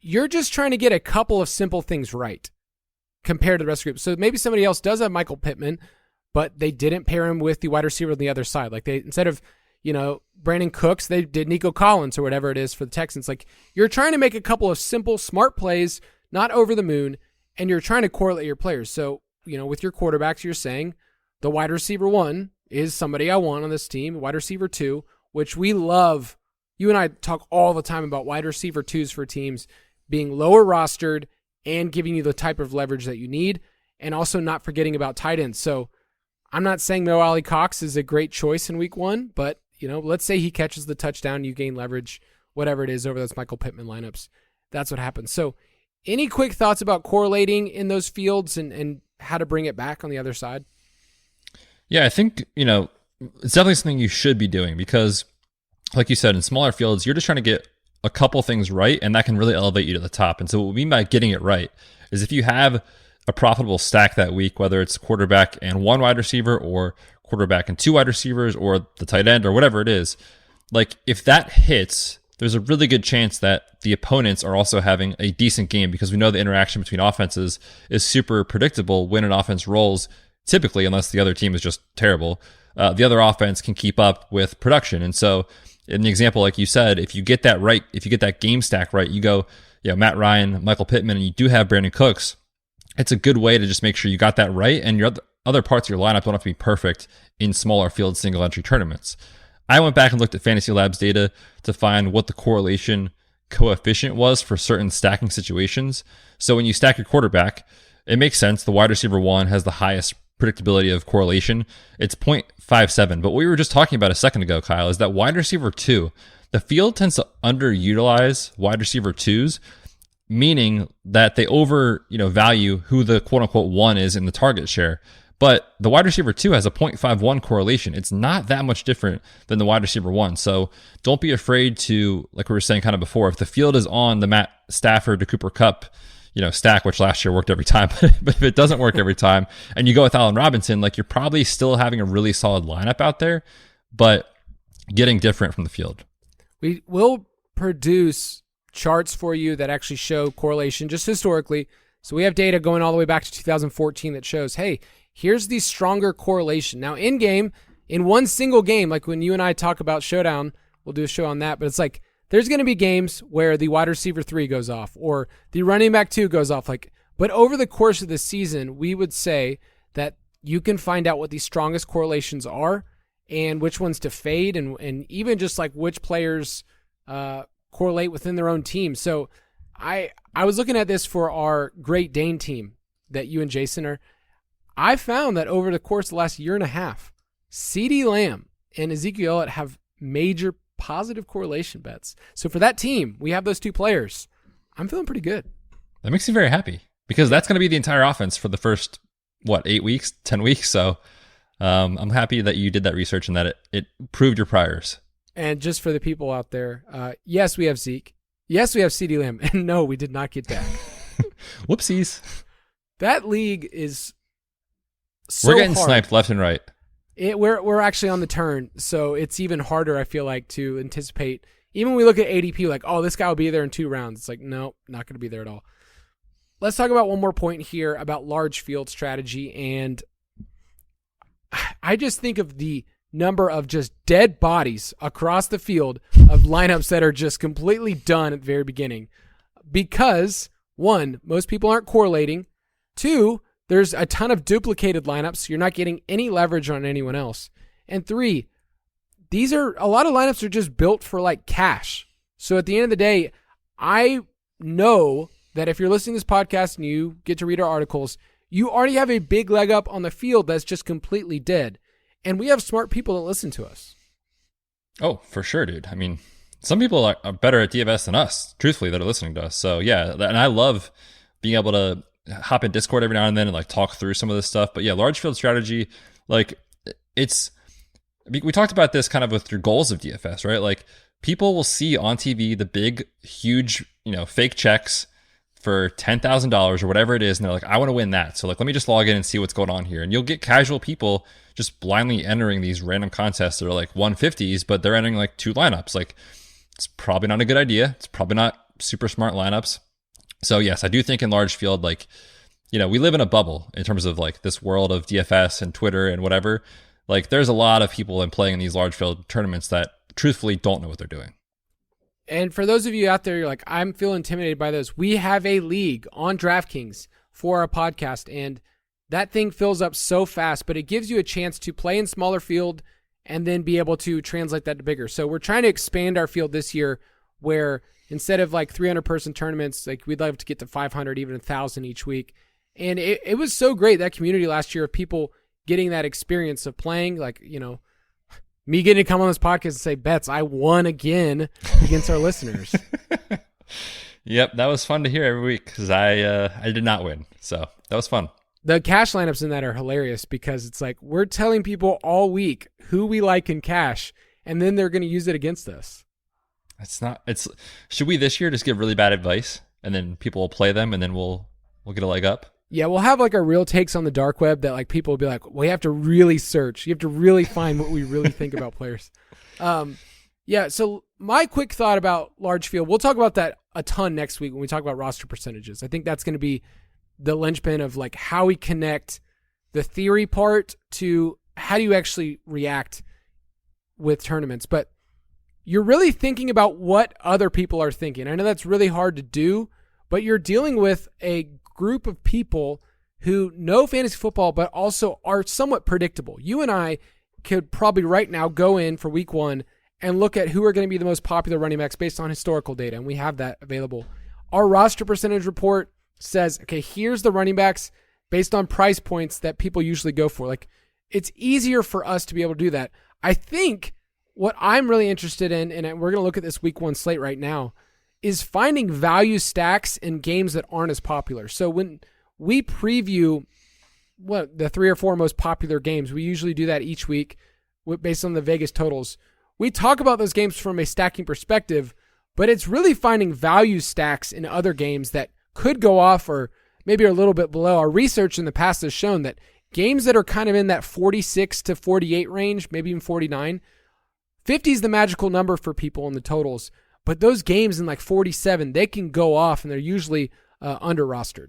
you're just trying to get a couple of simple things right compared to the rest of the group. So maybe somebody else does have Michael Pittman, but they didn't pair him with the wide receiver on the other side. Like, they, instead of, Brandon Cooks, they did Nico Collins or whatever it is for the Texans. Like, you're trying to make a couple of simple, smart plays, not over the moon, and you're trying to correlate your players. So, with your quarterbacks, you're saying the wide receiver 1 is somebody I want on this team, wide receiver 2, which we love. You and I talk all the time about wide receiver 2s for teams being lower rostered and giving you the type of leverage that you need, and also not forgetting about tight ends. So I'm not saying Mo Ali Cox is a great choice in week 1, but let's say he catches the touchdown, you gain leverage, whatever it is over those Michael Pittman lineups. That's what happens. So any quick thoughts about correlating in those fields and how to bring it back on the other side? Yeah, I think, it's definitely something you should be doing because, like you said, in smaller fields, you're just trying to get a couple things right, and that can really elevate you to the top. And so what we mean by getting it right is if you have a profitable stack that week, whether it's quarterback and 1 wide receiver or quarterback and 2 wide receivers or the tight end or whatever it is, like, if that hits, there's a really good chance that the opponents are also having a decent game because we know the interaction between offenses is super predictable when an offense rolls, typically, unless the other team is just terrible. The other offense can keep up with production. And so in the example, like you said, if you get that right, if you get that game stack right, you go, Matt Ryan, Michael Pittman, and you do have Brandon Cooks, it's a good way to just make sure you got that right. And your other parts of your lineup don't have to be perfect in smaller field single entry tournaments. I went back and looked at Fantasy Labs data to find what the correlation coefficient was for certain stacking situations. So when you stack your quarterback, it makes sense. The wide receiver 1 has the highest predictability of correlation. It's 0.57. But what we were just talking about a second ago, Kyle, is that wide receiver 2, the field tends to underutilize wide receiver 2s, meaning that they value who the quote unquote 1 is in the target share. But the wide receiver 2 has a 0.51 correlation. It's not that much different than the wide receiver 1. So don't be afraid to, like we were saying kind of before, if the field is on the Matt Stafford to Cooper Kupp, stack, which last year worked every time, but if it doesn't work every time and you go with Allen Robinson, like you're probably still having a really solid lineup out there, but getting different from the field. We will produce charts for you that actually show correlation just historically. So we have data going all the way back to 2014 that shows, hey, here's the stronger correlation. Now in game, in one single game, like when you and I talk about Showdown, we'll do a show on that, but it's like, there's going to be games where the wide receiver 3 goes off or the running back 2 goes off. But over the course of the season, we would say that you can find out what the strongest correlations are and which ones to fade and even just like which players correlate within their own team. So I was looking at this for our Great Dane team that you and Jason are. I found that over the course of the last year and a half, CeeDee Lamb and Ezekiel Elliott have major positive correlation bets. So for that team, we have those 2 players. I'm feeling pretty good. That makes me very happy because that's going to be the entire offense for the first, 8 weeks, 10 weeks. So I'm happy that you did that research and that it proved your priors. And just for the people out there, yes, we have Zeke. Yes, we have CeeDee Lamb. And no, we did not get Dak. Whoopsies. That league is so We're getting hard. sniped left and right. We're actually on the turn, so it's even harder, I feel like, to anticipate. Even when we look at ADP, like, oh, this guy will be there in 2 rounds. It's like, no, not going to be there at all. Let's talk about one more point here about large field strategy, and I just think of the number of just dead bodies across the field of lineups that are just completely done at the very beginning. Because, 1, most people aren't correlating. 2, there's a ton of duplicated lineups, so you're not getting any leverage on anyone else. And 3, a lot of lineups are just built for like cash. So at the end of the day, I know that if you're listening to this podcast and you get to read our articles, you already have a big leg up on the field that's just completely dead. And we have smart people that listen to us. Oh, for sure, dude. I mean, some people are better at DFS than us, truthfully, that are listening to us. So yeah, and I love being able to hop in Discord every now and then and like talk through some of this stuff. But yeah, large field strategy, like we talked about this kind of with your goals of DFS, right? Like people will see on TV the big, huge, fake checks for $10,000 or whatever it is. And they're like, I want to win that. So like, let me just log in and see what's going on here. And you'll get casual people just blindly entering these random contests that are like 150s, but they're entering like 2 lineups. Like it's probably not a good idea. It's probably not super smart lineups. So yes, I do think in large field, like, we live in a bubble in terms of like this world of DFS and Twitter and whatever. Like there's a lot of people playing in these large field tournaments that truthfully don't know what they're doing. And for those of you out there, you're like, I'm feeling intimidated by those. We have a league on DraftKings for our podcast, and that thing fills up so fast, but it gives you a chance to play in smaller field and then be able to translate that to bigger. So we're trying to expand our field this year where instead of like 300 person tournaments, like we'd love to get to 500, even 1,000 each week. And it was so great, that community last year of people getting that experience of playing, like, me getting to come on this podcast and say, Betz, I won again against our listeners. Yep, that was fun to hear every week because I did not win. So that was fun. The cash lineups in that are hilarious because it's like we're telling people all week who we like in cash, and then they're going to use it against us. Should we this year just give really bad advice and then people will play them and then we'll get a leg up? Yeah, we'll have like our real takes on the dark web that like people will be like, well, you have to really search. You have to really find what we really think about players. Yeah, so my quick thought about large field, we'll talk about that a ton next week when we talk about roster percentages. I think that's going to be the linchpin of like how we connect the theory part to how do you actually react with tournaments. But you're really thinking about what other people are thinking. I know that's really hard to do, but you're dealing with a group of people who know fantasy football, but also are somewhat predictable. You and I could probably right now go in for week 1 and look at who are going to be the most popular running backs based on historical data, and we have that available. Our roster percentage report says, okay, here's the running backs based on price points that people usually go for. Like, it's easier for us to be able to do that. I think what I'm really interested in, and we're going to look at this week 1 slate right now, is finding value stacks in games that aren't as popular. So when we preview the 3 or 4 most popular games, we usually do that each week based on the Vegas totals. We talk about those games from a stacking perspective, but it's really finding value stacks in other games that could go off or maybe are a little bit below. Our research in the past has shown that games that are kind of in that 46 to 48 range, maybe even 49, 50 is the magical number for people in the totals. But those games in like 47, they can go off, and they're usually under-rostered.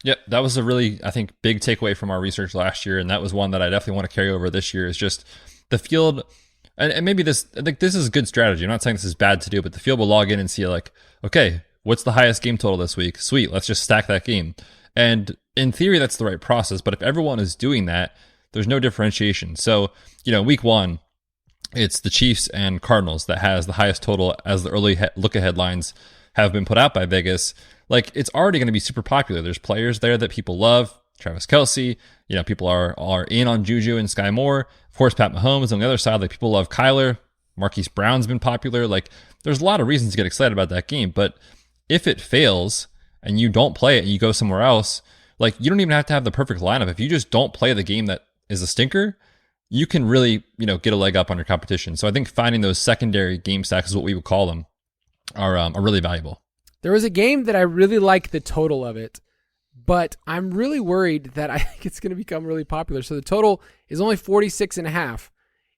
Yep, that was a really, I think, big takeaway from our research last year, and that was one that I definitely want to carry over this year, is just the field. And maybe I think this is a good strategy. I'm not saying this is bad to do, but the field will log in and see like, okay, what's the highest game total this week? Sweet, let's just stack that game. And in theory, that's the right process. But if everyone is doing that, there's no differentiation. So, week 1, it's the Chiefs and Cardinals that has the highest total, as the early look-ahead lines have been put out by Vegas. Like, it's already going to be super popular. There's players there that people love. Travis Kelce, people are in on Juju and Sky Moore. Of course, Pat Mahomes on the other side. Like, people love Kyler. Marquise Brown's been popular. Like, there's a lot of reasons to get excited about that game. But if it fails and you don't play it and you go somewhere else, like, you don't even have to have the perfect lineup. If you just don't play the game that is a stinker, you can really, get a leg up on your competition. So I think finding those secondary game stacks is what we would call them are really valuable. There was a game that I really like the total of it, but I'm really worried that I think it's going to become really popular. So the total is only 46.5.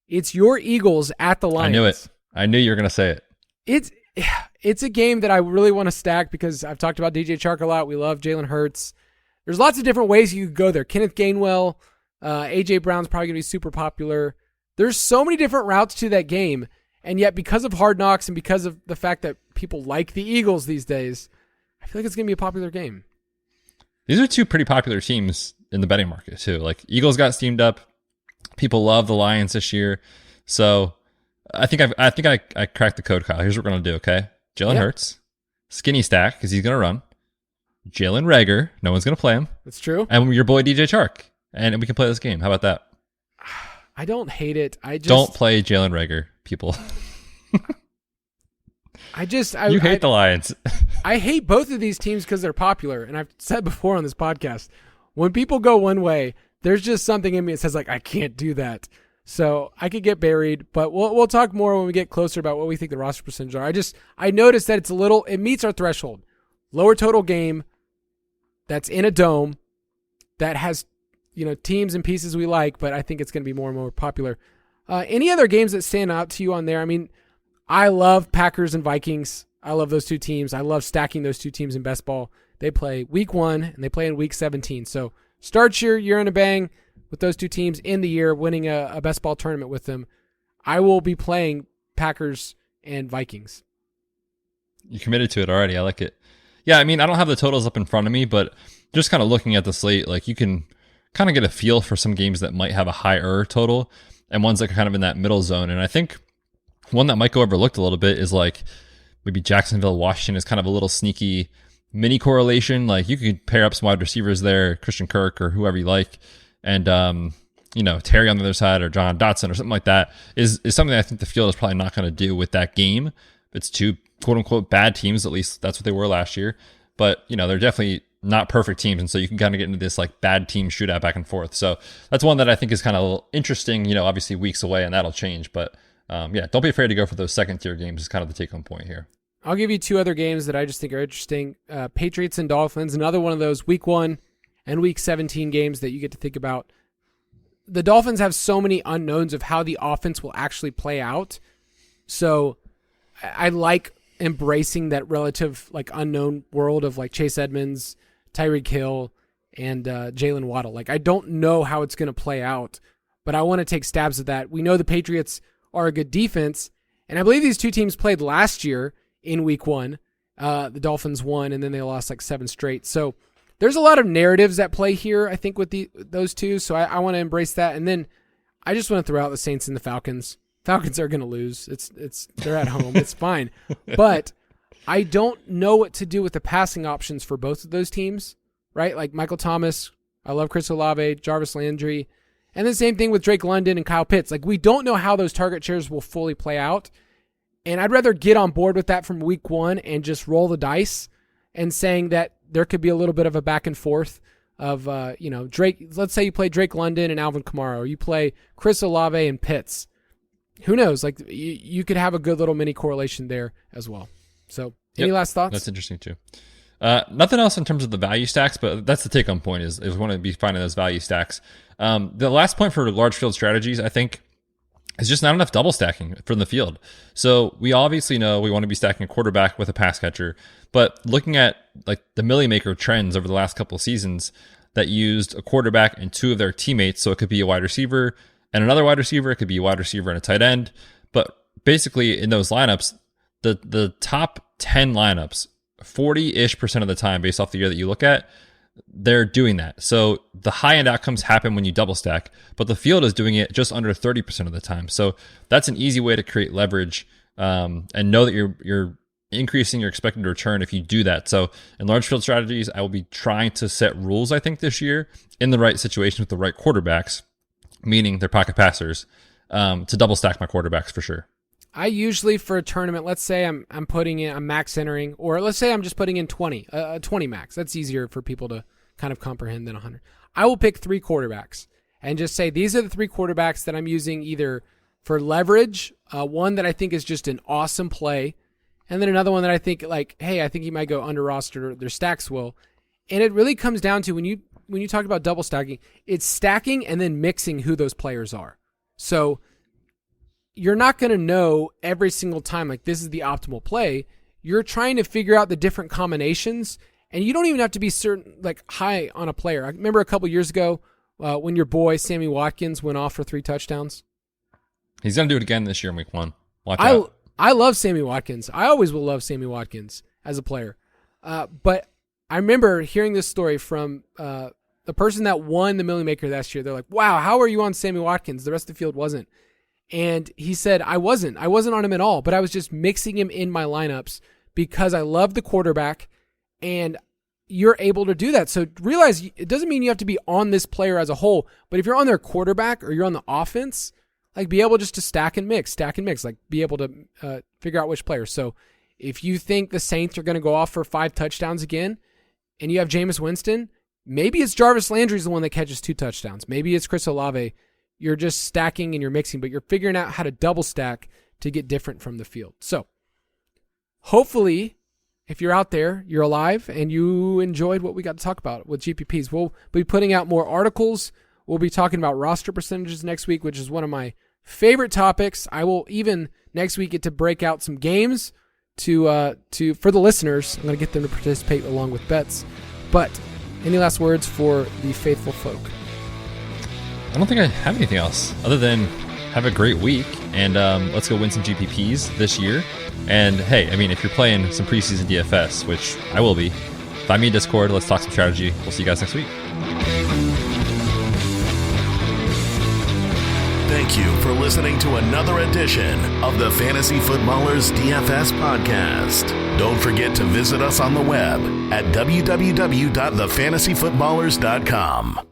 It's your Eagles at the Lions. I knew it. I knew you were going to say it. It's a game that I really want to stack because I've talked about DJ Chark a lot. We love Jalen Hurts. There's lots of different ways you could go there. Kenneth Gainwell, A.J. Brown's probably going to be super popular. There's so many different routes to that game, and yet because of Hard Knocks and because of the fact that people like the Eagles these days, I feel like it's going to be a popular game. These are 2 pretty popular teams in the betting market too. Like, Eagles got steamed up. People love the Lions this year. So I think I cracked the code, Kyle. Here's what we're going to do, okay? Jalen Hurts, skinny stack because he's going to run. Jalen Reagor, no one's going to play him. That's true. And your boy DJ Chark. And we can play this game. How about that? I don't hate it. Don't play Jalen Reagor, people. You hate the Lions. I hate both of these teams because they're popular. And I've said before on this podcast, when people go one way, there's just something in me that says, like, I can't do that. So I could get buried, but we'll talk more when we get closer about what we think the roster percentage are. I noticed that it meets our threshold. Lower total game that's in a dome that has, teams and pieces we like, but I think it's going to be more and more popular. Any other games that stand out to you on there? I mean, I love Packers and Vikings. I love those 2 teams. I love stacking those 2 teams in best ball. They play week 1 and they play in week 17. So start your year in a bang with those 2 teams in the year, winning a best ball tournament with them. I will be playing Packers and Vikings. You committed to it already. I like it. Yeah, I mean, I don't have the totals up in front of me, but just kind of looking at the slate, like, you can kind of get a feel for some games that might have a higher total and ones that are kind of in that middle zone. And I think one that might go overlooked a little bit is like maybe Jacksonville, Washington is kind of a little sneaky mini correlation. Like, you could pair up some wide receivers there, Christian Kirk or whoever you like, and Terry on the other side or John Dotson or something like that is something that I think the field is probably not going to do with that game. It's 2 quote unquote bad teams, at least that's what they were last year. But, they're definitely not perfect teams. And so you can kind of get into this like bad team shootout back and forth. So that's one that I think is kind of interesting, obviously weeks away and that'll change. But don't be afraid to go for those second tier games is kind of the take home point here. I'll give you 2 other games that I just think are interesting. Patriots and Dolphins, another one of those week 1 and week 17 games that you get to think about. The Dolphins have so many unknowns of how the offense will actually play out. So I like embracing that relative like unknown world of like Chase Edmonds, Tyreek Hill, and Jalen Waddle. Like, I don't know how it's going to play out, but I want to take stabs at that. We know the Patriots are a good defense, and I believe these 2 teams played last year in week 1. The Dolphins won, and then they lost like 7 straight. So there's a lot of narratives at play here, I think, with those 2. So I want to embrace that. And then I just want to throw out the Saints and the Falcons. Falcons are going to lose. They're at home. It's fine. But I don't know what to do with the passing options for both of those teams, right? Like Michael Thomas, I love Chris Olave, Jarvis Landry, and the same thing with Drake London and Kyle Pitts. Like, we don't know how those target shares will fully play out. And I'd rather get on board with that from week one and just roll the dice and saying that there could be a little bit of a back and forth of, Drake. Let's say you play Drake London and Alvin Kamara, or you play Chris Olave and Pitts. Who knows? Like, you could have a good little mini correlation there as well. So, any last thoughts? That's interesting too. Nothing else in terms of the value stacks, but that's the take-home point is we want to be finding those value stacks. The last point for large field strategies, I think, is just not enough double stacking from the field. So we obviously know we want to be stacking a quarterback with a pass catcher, but looking at like the Millie Maker trends over the last couple of seasons that used a quarterback and two of their teammates, so it could be a wide receiver and another wide receiver, it could be a wide receiver and a tight end, but basically in those lineups, the top 10 lineups, 40-ish% of the time, based off the year that you look at, they're doing that. So the high-end outcomes happen when you double stack, but the field is doing it just under 30% of the time. So that's an easy way to create leverage and know that you're increasing your expected return if you do that. So in large field strategies, I will be trying to set rules, I think, this year in the right situation with the right quarterbacks, meaning they're pocket passers, to double stack my quarterbacks for sure. I usually, for a tournament, let's say I'm max entering, or let's say I'm just putting in 20 max. That's easier for people to kind of comprehend than 100. I will pick 3 quarterbacks and just say these are the 3 quarterbacks that I'm using either for leverage, one that I think is just an awesome play, and then another one that I think like, hey, I think he might go under roster, their stacks will. And it really comes down to when you talk about double stacking, it's stacking and then mixing who those players are. So you're not going to know every single time, like, this is the optimal play. You're trying to figure out the different combinations, and you don't even have to be certain, like, high on a player. I remember a couple years ago when your boy Sammy Watkins went off for 3 touchdowns. He's going to do it again this year in week 1. Watch out. I love Sammy Watkins. I always will love Sammy Watkins as a player. But I remember hearing this story from the person that won the Millie Maker last year. They're like, wow, how are you on Sammy Watkins? The rest of the field wasn't. And he said, I wasn't on him at all, but I was just mixing him in my lineups because I love the quarterback, and you're able to do that. So realize it doesn't mean you have to be on this player as a whole, but if you're on their quarterback or you're on the offense, like, be able just to stack and mix, like, be able to figure out which player. So if you think the Saints are going to go off for 5 touchdowns again, and you have Jameis Winston, maybe it's Jarvis Landry's the one that catches 2 touchdowns. Maybe it's Chris Olave. You're just stacking and you're mixing, but you're figuring out how to double stack to get different from the field. So hopefully, if you're out there, you're alive and you enjoyed what we got to talk about with GPPs. We'll be putting out more articles. We'll be talking about roster percentages next week, which is one of my favorite topics. I will even next week get to break out some games to for the listeners. I'm going to get them to participate along with bets. But any last words for the faithful folk? I don't think I have anything else other than have a great week and let's go win some GPPs this year. And hey, I mean, if you're playing some preseason DFS, which I will be, find me in Discord. Let's talk some strategy. We'll see you guys next week. Thank you for listening to another edition of the Fantasy Footballers DFS Podcast. Don't forget to visit us on the web at www.thefantasyfootballers.com.